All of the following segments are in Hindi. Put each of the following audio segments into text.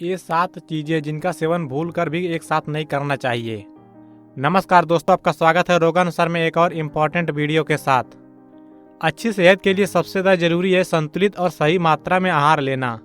ये 7 चीजें जिनका सेवन भूल कर भी एक साथ नहीं करना चाहिए। नमस्कार दोस्तों, आपका स्वागत है रोगानुसार सर में एक और इम्पॉर्टेंट वीडियो के साथ। अच्छी सेहत के लिए सबसे ज़्यादा जरूरी है संतुलित और सही मात्रा में आहार लेना।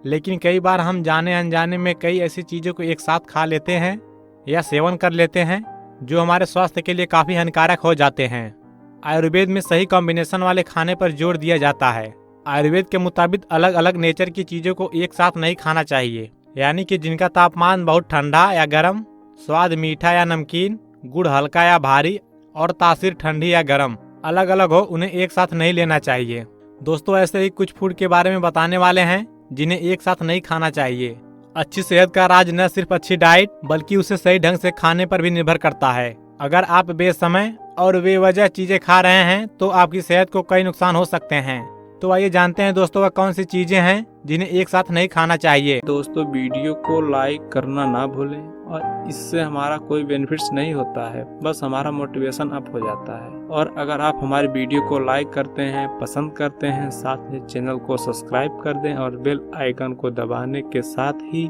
लेकिन कई बार हम जाने अनजाने में कई ऐसी चीज़ों को एक साथ खा लेते हैं या सेवन कर लेते हैं जो हमारे स्वास्थ्य के लिए काफ़ी हानिकारक हो जाते हैं। आयुर्वेद में सही कॉम्बिनेशन वाले खाने पर जोर दिया जाता है। आयुर्वेद के मुताबिक अलग अलग नेचर की चीज़ों को एक साथ नहीं खाना चाहिए, यानी कि जिनका तापमान बहुत ठंडा या गर्म, स्वाद मीठा या नमकीन, गुड़ हल्का या भारी और तासीर ठंडी या गर्म अलग अलग हो, उन्हें एक साथ नहीं लेना चाहिए। दोस्तों, ऐसे ही कुछ फूड के बारे में बताने वाले हैं जिन्हें एक साथ नहीं खाना चाहिए। अच्छी सेहत का राज न सिर्फ अच्छी डाइट बल्कि उसे सही ढंग से खाने पर भी निर्भर करता है। अगर आप बेसमय और बेवजह चीजें खा रहे हैं तो आपकी सेहत को कई नुकसान हो सकते हैं। तो आइए जानते हैं दोस्तों वह कौन सी चीजें हैं जिन्हें एक साथ नहीं खाना चाहिए। दोस्तों, वीडियो को लाइक करना ना भूलें और इससे हमारा कोई बेनिफिट्स नहीं होता है, बस हमारा मोटिवेशन अप हो जाता है। और अगर आप हमारी वीडियो को लाइक करते हैं, पसंद करते हैं, साथ में चैनल को सब्सक्राइब कर दें और बेल आइकन को दबाने के साथ ही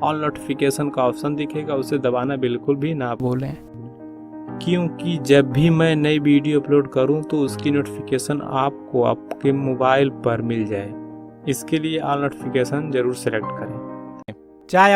ऑल नोटिफिकेशन का ऑप्शन दिखेगा, उसे दबाना बिल्कुल भी ना भूलें, क्योंकि जब भी मैं नई वीडियो अपलोड करूं तो उसकी नोटिफिकेशन आपको आपके मोबाइल पर मिल जाए। इसके लिए ऑल नोटिफिकेशन जरूर सेलेक्ट करें। चाय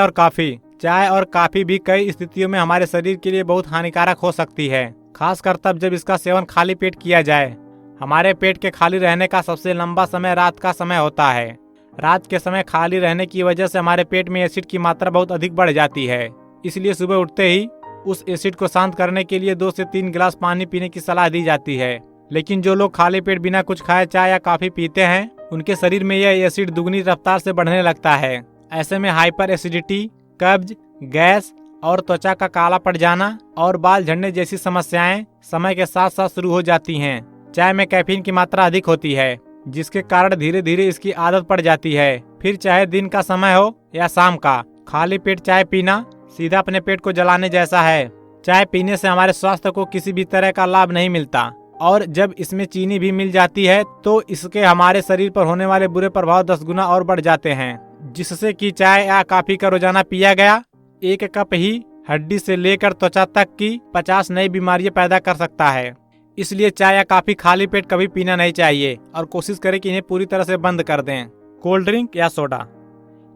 और काफी भी कई स्थितियों में हमारे शरीर के लिए बहुत हानिकारक हो सकती है, खासकर तब जब इसका सेवन खाली पेट किया जाए। हमारे पेट के खाली रहने का सबसे लंबा समय रात का समय होता है। रात के समय खाली रहने की वजह से हमारे पेट में एसिड की मात्रा बहुत अधिक बढ़ जाती है, इसलिए सुबह उठते ही उस एसिड को शांत करने के लिए 2 से 3 गिलास पानी पीने की सलाह दी जाती है। लेकिन जो लोग खाली पेट बिना कुछ खाए चाय या कॉफी पीते हैं, उनके शरीर में यह एसिड दुगनी रफ्तार से बढ़ने लगता है। ऐसे में हाइपर एसिडिटी, कब्ज, गैस और त्वचा का काला पड़ जाना और बाल झड़ने जैसी समस्याएं समय के साथ साथ शुरू हो जाती हैं। चाय में कैफीन की मात्रा अधिक होती है, जिसके कारण धीरे धीरे इसकी आदत पड़ जाती है। फिर चाहे दिन का समय हो या शाम का, खाली पेट चाय पीना सीधा अपने पेट को जलाने जैसा है। चाय पीने से हमारे स्वास्थ्य को किसी भी तरह का लाभ नहीं मिलता, और जब इसमें चीनी भी मिल जाती है तो इसके हमारे शरीर पर होने वाले बुरे प्रभाव 10 गुना और बढ़ जाते हैं। जिससे कि चाय या कॉफी का रोजाना पिया गया 1 कप ही हड्डी से लेकर त्वचा तक की 50 नई बीमारियां पैदा कर सकता है। इसलिए चाय या कॉफी खाली पेट कभी पीना नहीं चाहिए और कोशिश करें कि इन्हें पूरी तरह से बंद कर दें। कोल्ड ड्रिंक या सोडा।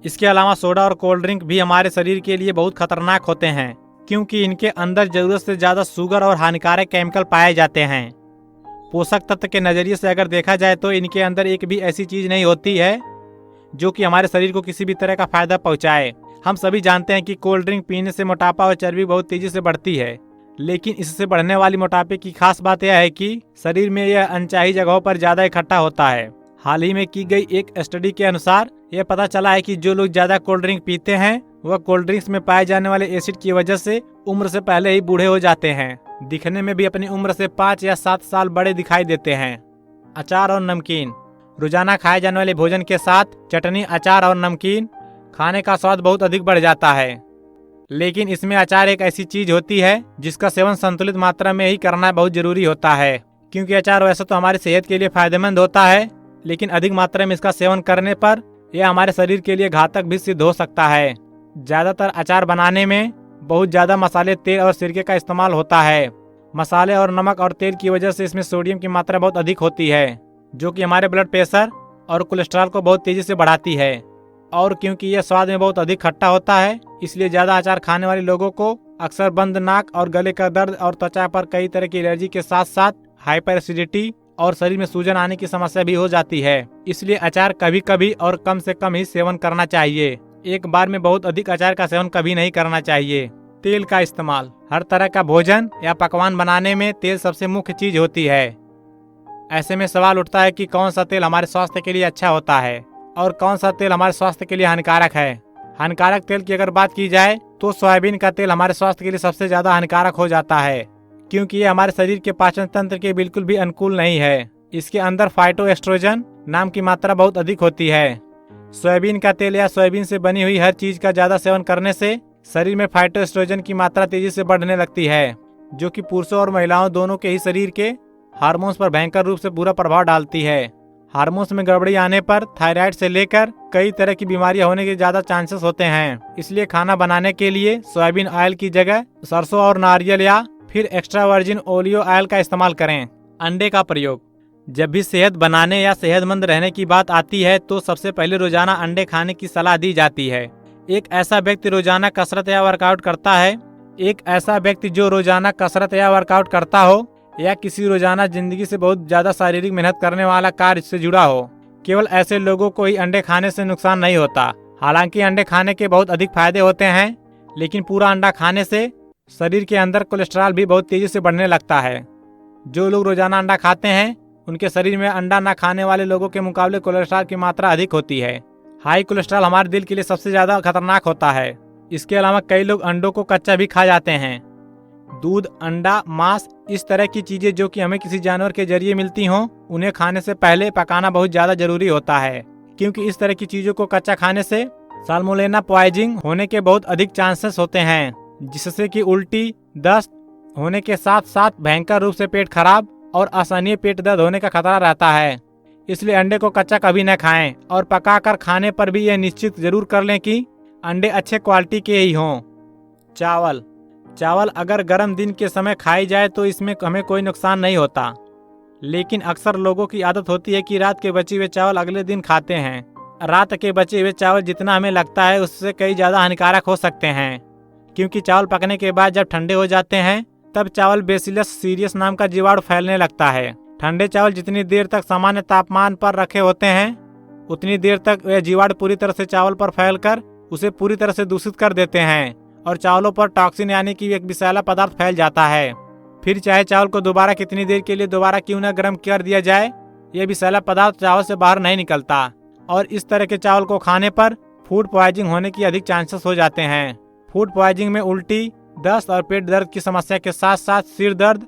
इसके अलावा सोडा और कोल्ड ड्रिंक भी हमारे शरीर के लिए बहुत खतरनाक होते हैं, क्योंकि इनके अंदर जरूरत से ज्यादा शुगर और हानिकारक केमिकल पाए जाते हैं। पोषक तत्व के नजरिए से अगर देखा जाए तो इनके अंदर एक भी ऐसी चीज नहीं होती है जो कि हमारे शरीर को किसी भी तरह का फायदा पहुंचाए। हम सभी जानते हैं कि कोल्ड ड्रिंक पीने से मोटापा और चर्बी बहुत तेजी से बढ़ती है, लेकिन इससे बढ़ने वाली मोटापे की खास बात यह है कि शरीर में यह अनचाही जगहों पर ज्यादा इकट्ठा होता है। हाल ही में की गई एक स्टडी के अनुसार यह पता चला है कि जो लोग ज्यादा कोल्ड ड्रिंक पीते हैं वह कोल्ड ड्रिंक्स में पाए जाने वाले एसिड की वजह से उम्र से पहले ही बूढ़े हो जाते हैं। दिखने में भी अपनी उम्र से 5 या 7 साल बड़े दिखाई देते हैं। अचार और नमकीन। रोजाना खाए जाने वाले भोजन के साथ चटनी, अचार और नमकीन खाने का स्वाद बहुत अधिक बढ़ जाता है। लेकिन इसमें अचार एक ऐसी चीज होती है जिसका सेवन संतुलित मात्रा में ही करना बहुत जरूरी होता है, क्योंकि अचार वैसे तो हमारी सेहत के लिए फायदेमंद होता है, लेकिन अधिक मात्रा में इसका सेवन करने पर यह हमारे शरीर के लिए घातक भी सिद्ध हो सकता है। ज्यादातर अचार बनाने में बहुत ज्यादा मसाले, तेल और सिरके का इस्तेमाल होता है। मसाले और नमक और तेल की वजह से इसमें सोडियम की मात्रा बहुत अधिक होती है, जो कि हमारे ब्लड प्रेशर और कोलेस्ट्रॉल को बहुत तेजी से बढ़ाती है। और क्योंकि यह स्वाद में बहुत अधिक खट्टा होता है, इसलिए ज्यादा अचार खाने वाले लोगों को अक्सर बंद नाक और गले का दर्द और त्वचा पर कई तरह की एलर्जी के साथ साथ हाइपर एसिडिटी और शरीर में सूजन आने की समस्या भी हो जाती है। इसलिए अचार कभी कभी और कम से कम ही सेवन करना चाहिए। एक बार में बहुत अधिक अचार का सेवन कभी नहीं करना चाहिए। तेल का इस्तेमाल। हर तरह का भोजन या पकवान बनाने में तेल सबसे मुख्य चीज होती है। ऐसे में सवाल उठता है कि कौन सा तेल हमारे स्वास्थ्य के लिए अच्छा होता है और कौन सा तेल हमारे स्वास्थ्य के लिए हानिकारक है। हानिकारक तेल की अगर बात की जाए तो सोयाबीन का तेल हमारे स्वास्थ्य के लिए सबसे ज्यादा हानिकारक हो जाता है, क्योंकि ये हमारे शरीर के पाचन तंत्र के बिल्कुल भी अनुकूल नहीं है। इसके अंदर फाइटोएस्ट्रोजन नाम की मात्रा बहुत अधिक होती है। सोयाबीन का तेल या सोयाबीन से बनी हुई हर चीज का ज्यादा सेवन करने से शरीर में फाइटोएस्ट्रोजन की मात्रा तेजी से बढ़ने लगती है, जो कि पुरुषों और महिलाओं दोनों के ही शरीर के हार्मोन्स पर भयंकर रूप से बुरा प्रभाव डालती है। हार्मोन्स में गड़बड़ी आने पर थायराइड से लेकर कई तरह की बीमारियां होने के ज्यादा चांसेस होते हैं। इसलिए खाना बनाने के लिए सोयाबीन ऑयल की जगह सरसों और नारियल या फिर एक्स्ट्रा वर्जिन ओलिव ऑयल का इस्तेमाल करें। अंडे का प्रयोग। जब भी सेहत बनाने या सेहतमंद रहने की बात आती है तो सबसे पहले रोजाना अंडे खाने की सलाह दी जाती है। एक ऐसा व्यक्ति रोजाना कसरत या वर्कआउट करता हो या किसी रोजाना जिंदगी से बहुत ज्यादा शारीरिक मेहनत करने वाला कार्य से जुड़ा हो, केवल ऐसे लोगों को ही अंडे खाने से नुकसान नहीं होता। हालांकि अंडे खाने के बहुत अधिक फायदे होते हैं, लेकिन पूरा अंडा खाने से शरीर के अंदर कोलेस्ट्रॉल भी बहुत तेजी से बढ़ने लगता है। जो लोग रोजाना अंडा खाते हैं उनके शरीर में अंडा न खाने वाले लोगों के मुकाबले कोलेस्ट्रॉल की मात्रा अधिक होती है। हाई कोलेस्ट्रॉल हमारे दिल के लिए सबसे ज्यादा खतरनाक होता है। इसके अलावा कई लोग अंडों को कच्चा भी खा जाते हैं। दूध, अंडा, मांस, इस तरह की चीजें जो कि हमें किसी जानवर के जरिए मिलती हों, उन्हें खाने से पहले पकाना बहुत ज्यादा जरूरी होता है, क्योंकि इस तरह की चीजों को कच्चा खाने से साल्मोनेला पॉइजनिंग होने के बहुत अधिक चांसेस होते हैं, जिससे कि उल्टी, दस्त होने के साथ साथ भयंकर रूप से पेट खराब और असहनीय पेट दर्द होने का खतरा रहता है। इसलिए अंडे को कच्चा कभी न खाएं और पकाकर खाने पर भी यह निश्चित जरूर कर लें कि अंडे अच्छे क्वालिटी के ही हों। चावल अगर गर्म दिन के समय खाई जाए तो इसमें हमें कोई नुकसान नहीं होता, लेकिन अक्सर लोगों की आदत होती है कि रात के बचे हुए चावल अगले दिन खाते हैं। रात के बचे हुए चावल जितना हमें लगता है उससे कई ज़्यादा हानिकारक हो सकते हैं, क्योंकि चावल पकने के बाद जब ठंडे हो जाते हैं तब चावल बेसिलस सीरियस नाम का जीवाणु फैलने लगता है। ठंडे चावल जितनी देर तक सामान्य तापमान पर रखे होते हैं उतनी देर तक यह जीवाणु पूरी तरह से चावल पर फैलकर उसे पूरी तरह से दूषित कर देते हैं और चावलों पर टॉक्सिन यानी कि एक विषैला पदार्थ फैल जाता है। फिर चाहे चावल को दोबारा कितनी देर के लिए दोबारा क्यों न गर्म कर दिया जाए, यह विषैला पदार्थ चावल से बाहर नहीं निकलता और इस तरह के चावल को खाने पर फूड पॉइजनिंग होने की अधिक चांसेस हो जाते हैं। फूड पॉइजनिंग में उल्टी, दस्त और पेट दर्द की समस्या के साथ साथ सिर दर्द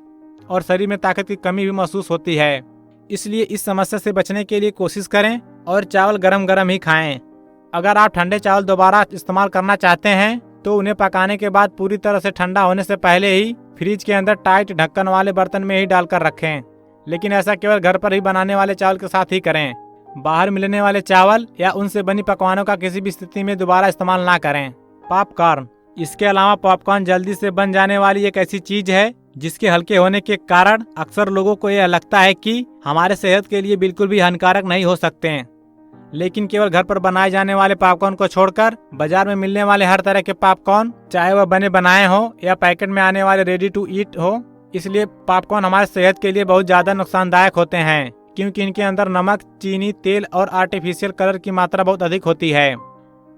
और शरीर में ताकत की कमी भी महसूस होती है। इसलिए इस समस्या से बचने के लिए कोशिश करें और चावल गरम गरम ही खाएं। अगर आप ठंडे चावल दोबारा इस्तेमाल करना चाहते हैं तो उन्हें पकाने के बाद पूरी तरह से ठंडा होने से पहले ही फ्रिज के अंदर टाइट ढक्कन वाले बर्तन में ही डालकर रखें। लेकिन ऐसा केवल घर पर ही बनाने वाले चावल के साथ ही करें। बाहर मिलने वाले चावल या उनसे बनी पकवानों का किसी भी स्थिति में दोबारा इस्तेमाल ना करें। पॉपकॉर्न। इसके अलावा पॉपकॉर्न जल्दी से बन जाने वाली एक ऐसी चीज है जिसके हल्के होने के कारण अक्सर लोगों को यह लगता है कि हमारे सेहत के लिए बिल्कुल भी हानिकारक नहीं हो सकते हैं। लेकिन केवल घर पर बनाए जाने वाले पॉपकॉर्न को छोड़कर बाजार में मिलने वाले हर तरह के पॉपकॉर्न, चाहे वह बने बनाए हो या पैकेट में आने वाले रेडी टू ईट हो, इसलिए पॉपकॉर्न हमारे सेहत के लिए बहुत ज्यादा नुकसानदायक होते हैं, क्योंकि इनके अंदर नमक, चीनी, तेल और आर्टिफिशियल कलर की मात्रा बहुत अधिक होती है,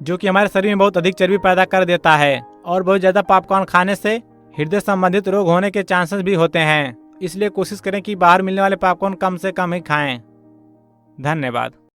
जो कि हमारे शरीर में बहुत अधिक चर्बी पैदा कर देता है। और बहुत ज्यादा पॉपकॉर्न खाने से हृदय संबंधित रोग होने के चांसेस भी होते हैं। इसलिए कोशिश करें कि बाहर मिलने वाले पॉपकॉर्न कम से कम ही खाएं। धन्यवाद।